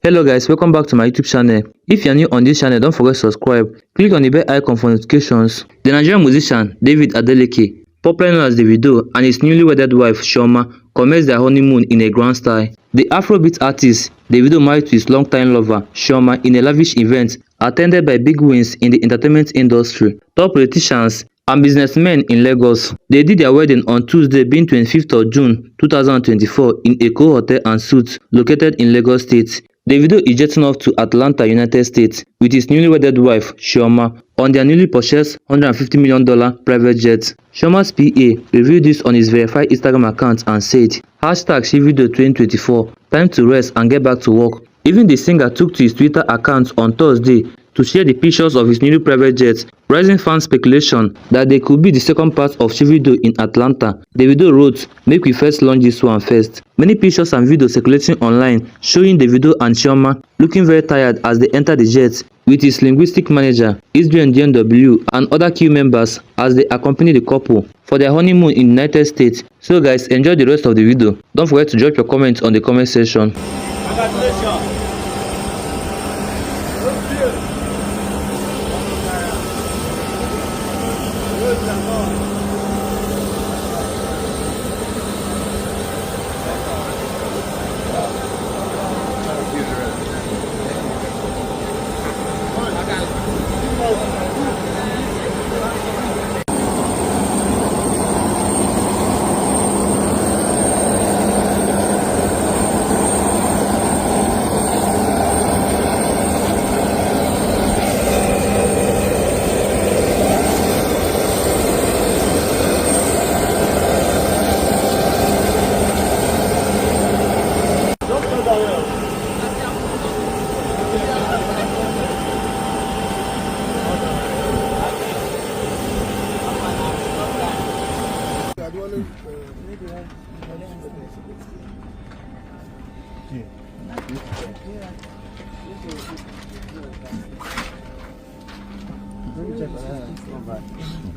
Hello guys, welcome back to my YouTube channel. If you are new on this channel, don't forget to subscribe. Click on the bell icon for notifications. The Nigerian musician David Adeleke, popularly known as Davido, and his newly wedded wife Chioma commenced their honeymoon in a grand style. The Afrobeat artist Davido married to his longtime lover Chioma in a lavish event attended by big wins in the entertainment industry, top politicians and businessmen in Lagos. They did their wedding on Tuesday, being 25th of June 2024 in a Eko Hotel and Suites located in Lagos State. Davido is jetting off to Atlanta, United States with his newly wedded wife Chioma on their newly purchased $150 million private jet. Chioma's PA revealed this on his verified Instagram account and said, #SheVideo2024, time to rest and get back to work. Even the singer took to his Twitter account on Thursday to share the pictures of his new private jet, raising fan speculation that they could be the second part of Davido in Atlanta. Davido wrote, "Make we first launch this one first." Many pictures and videos circulating online showing Davido and Chioma looking very tired as they enter the jet, with his linguistic manager, Israel DNW, and other key members as they accompany the couple for their honeymoon in the United States. So guys, enjoy the rest of the video. Don't forget to drop your comments on the comment section.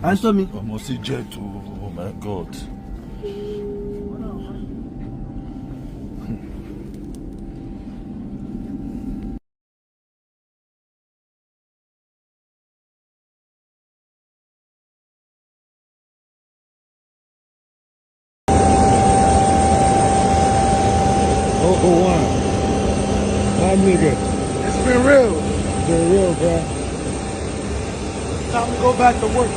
Answer me. Almost a jet. Oh my God. Oh, wow. My nigga. It's been real. It's been real, bro. Time to go back to work.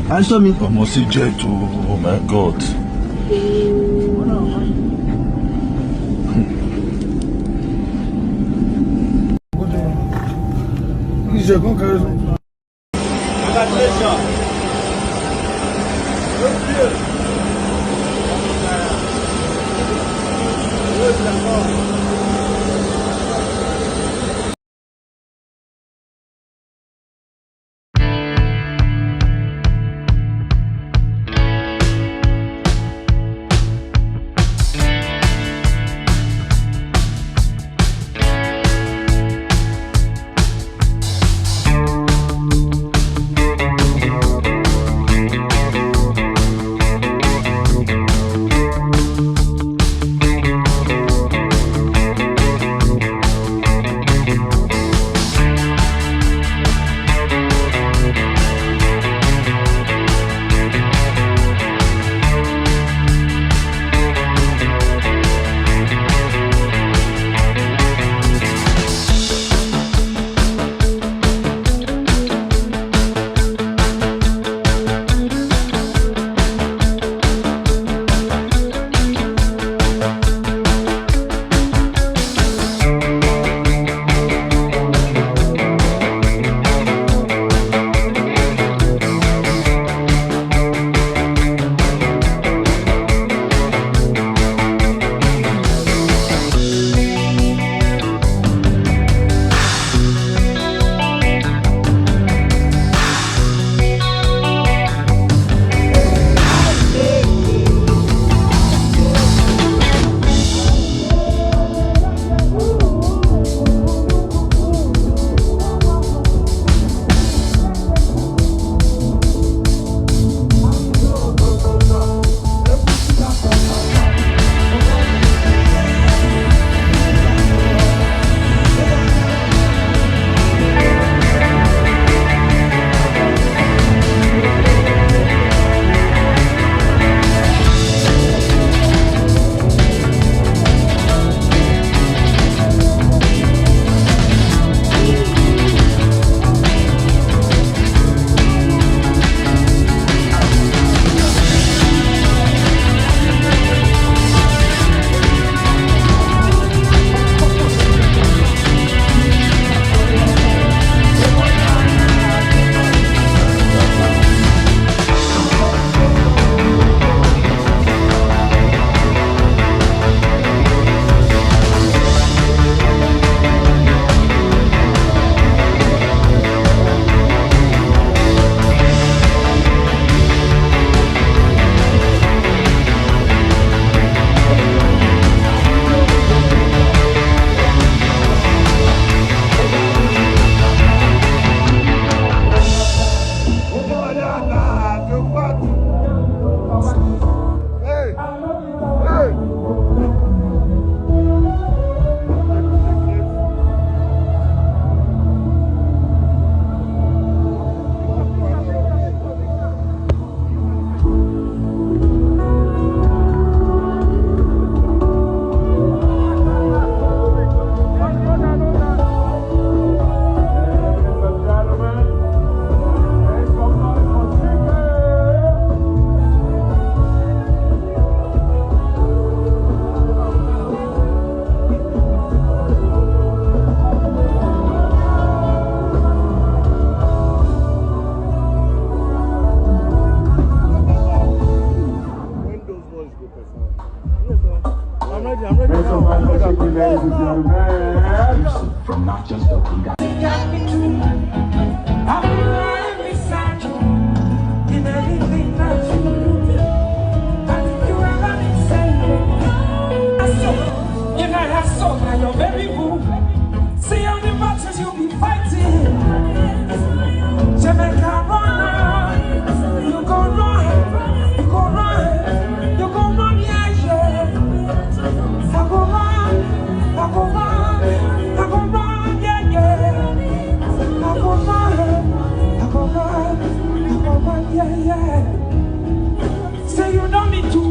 Answer me. Almost a jet. Oh my God.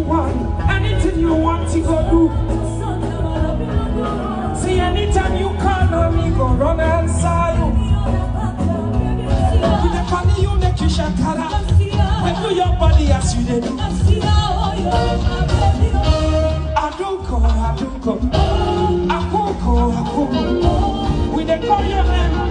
want, anything you want, you go do. See, anytime you call on me, go run answer you. With the body you make you shakara. When do your body as you do. Aduko, akuko. We dey call your name.